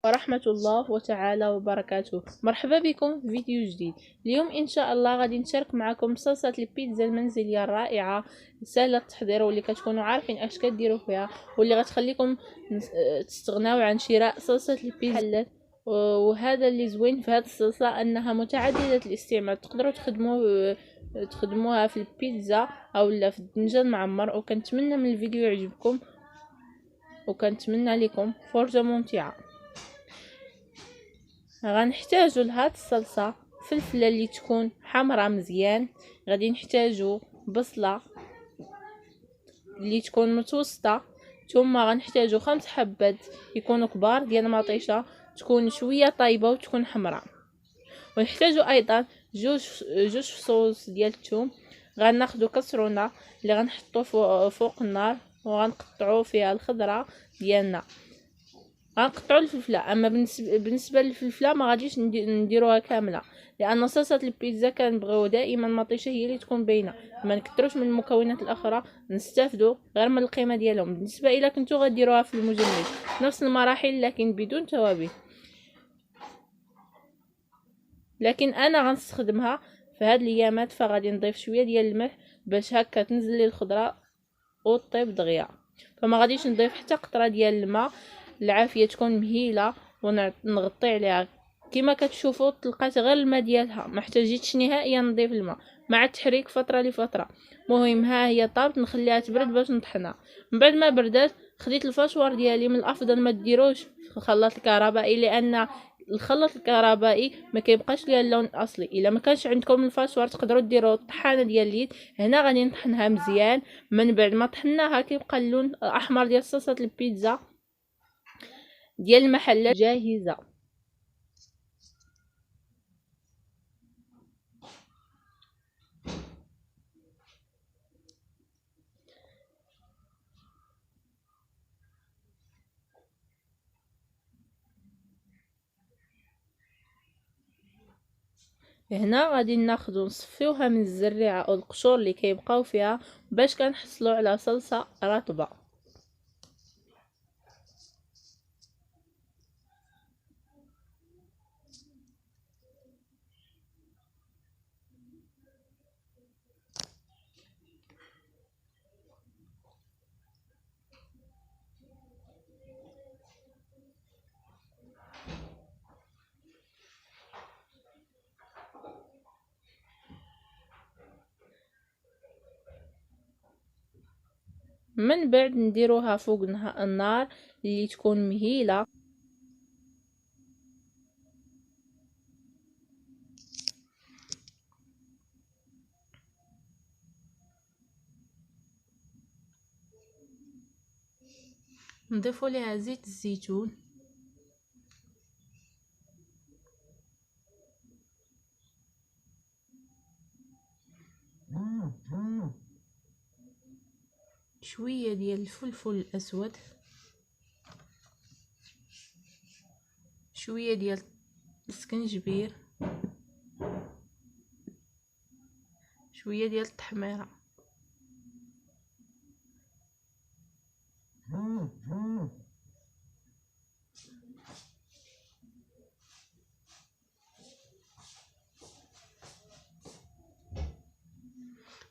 ورحمة الله وتعالى وبركاته. مرحبا بكم في فيديو جديد. اليوم ان شاء الله غادي نشارك معكم صلصة البيتزا المنزلية الرائعة سهلة التحضير، واللي كتكونوا عارفين اش كديروا فيها، واللي غتخليكم تستغناو عن شراء صلصة البيتزا. وهذا اللي زوين في هذه الصلصة انها متعددة الاستعمال، تقدروا تخدموها في البيتزا او لا في الدنجان المعمر. وكنتمنى من الفيديو يعجبكم، وكنتمنى لكم فرجة ممتعة. غنحتاجو لهاد الصلصة فلفلة اللي تكون حمرا مزيان، غادي نحتاجو بصلة اللي تكون متوسطة، ثم غنحتاجو 5 حبات يكونوا كبار ديال المطيشة، تكون شوية طايبة وتكون حمراء. ونحتاجو ايضا جوج فصوص ديال الثوم. غناخدو كسرونه اللي غنحطو فوق النار، وغنقطعو فيها الخضره ديالنا. غنقطعو الفلفله، اما بالنسبه للفلفله ما غاديش نديروها كامله، لان صلصه البيتزا كنبغيو دائما المطيشه هي اللي تكون باينه، ما نكثروش من المكونات الاخرى، نستافدوا غير من القيمه ديالهم. بالنسبه الى كنتو غديروها في المجمد نفس المراحل لكن بدون توابل، لكن انا غنستخدمها في هاد الايامات، فغادي نضيف شويه ديال الملح باش هكا تنزل لي الخضره وطيب دغيا. فما غاديش نضيف حتى قطره ديال الماء، العافيه تكون مهيله ونغطي عليها. كما كتشوفوا طلقات غير الماء ديالها، ما احتاجيتش نهائيا نضيف الماء، مع التحريك فتره لفتره. مهم ها هي طابت، نخليها تبرد باش نطحنها. من بعد ما بردات خديت الفاشوار ديالي. من الافضل ما ديروش في الخلاط الكهربائي، لان الخلاط الكهربائي ما كيبقاش ليها اللون الاصلي. الا ما كانش عندكم الفاشوار تقدروا ديروا الطحانه ديال اليد. هنا غادي نطحنها مزيان. من بعد ما طحناها كيبقى اللون الاحمر ديال صلصه البيتزا ديال المحلات جاهزه. هنا غادي ناخذ نصفيوها من الزريعه او القشور اللي كيبقاو فيها، باش كنحصلوا على صلصه رطبه. من بعد نديروها فوق النار اللي تكون مهيله. نضيفوا ليها زيت الزيتون، شويه ديال الفلفل الاسود، شويه ديال السكنجبير، شويه ديال التحميره.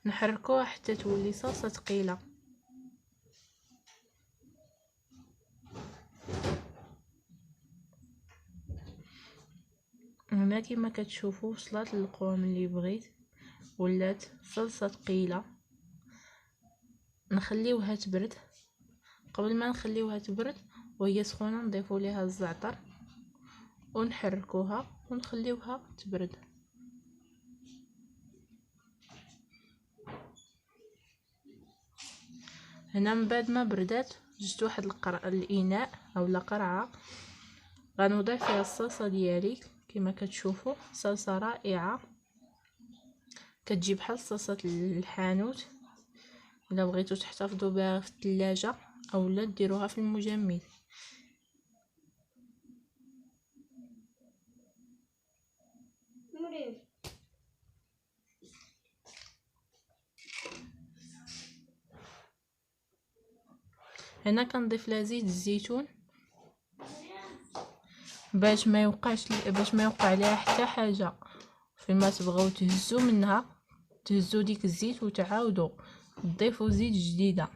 نحركوها حتى تولي صلصه ثقيله. هنا كما كتشوفوا وصلت للقوام اللي بغيت، ولات صلصه ثقيله. نخليوها تبرد. قبل ما نخليوها تبرد وهي سخونه نضيفوا ليها الزعتر ونحركوها ونخليوها تبرد. هنا من بعد ما بردات جبت واحد الاناء اولا قرعه، غنوضع فيها الصلصه ديالي. كما كتشوفوا صلصه رائعه، كتجي بحال صلصه الحانوت. الا بغيتو تحتفظوا بها في الثلاجه اولا ديروها في المجمد. هنا كنضيف لها زيت الزيتون باش ما يوقع ليها حتى حاجه. فيما تبغيو تهزوا منها، تهزوا ديك الزيت وتعاودوا تضيفوا زيت جديده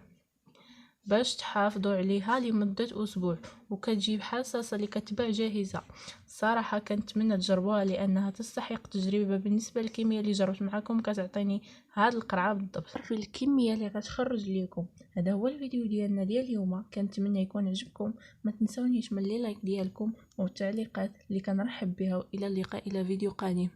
باش تحافظوا عليها لمده اسبوع، وكتجي بحال الصلصه اللي كتباع جاهزه. صراحه كنتمنى تجربوها لانها تستحق تجربه. بالنسبه للكميه اللي جربت معكم كتعطيني هاد القرعه بالضبط في الكميه اللي غتخرج لكم. هذا هو الفيديو ديالنا ديال اليوم، كنتمنى يكون عجبكم. ما تنسونيش من لي لايك ديالكم والتعليقات اللي كنرحب بها، والى اللقاء الى فيديو قادم.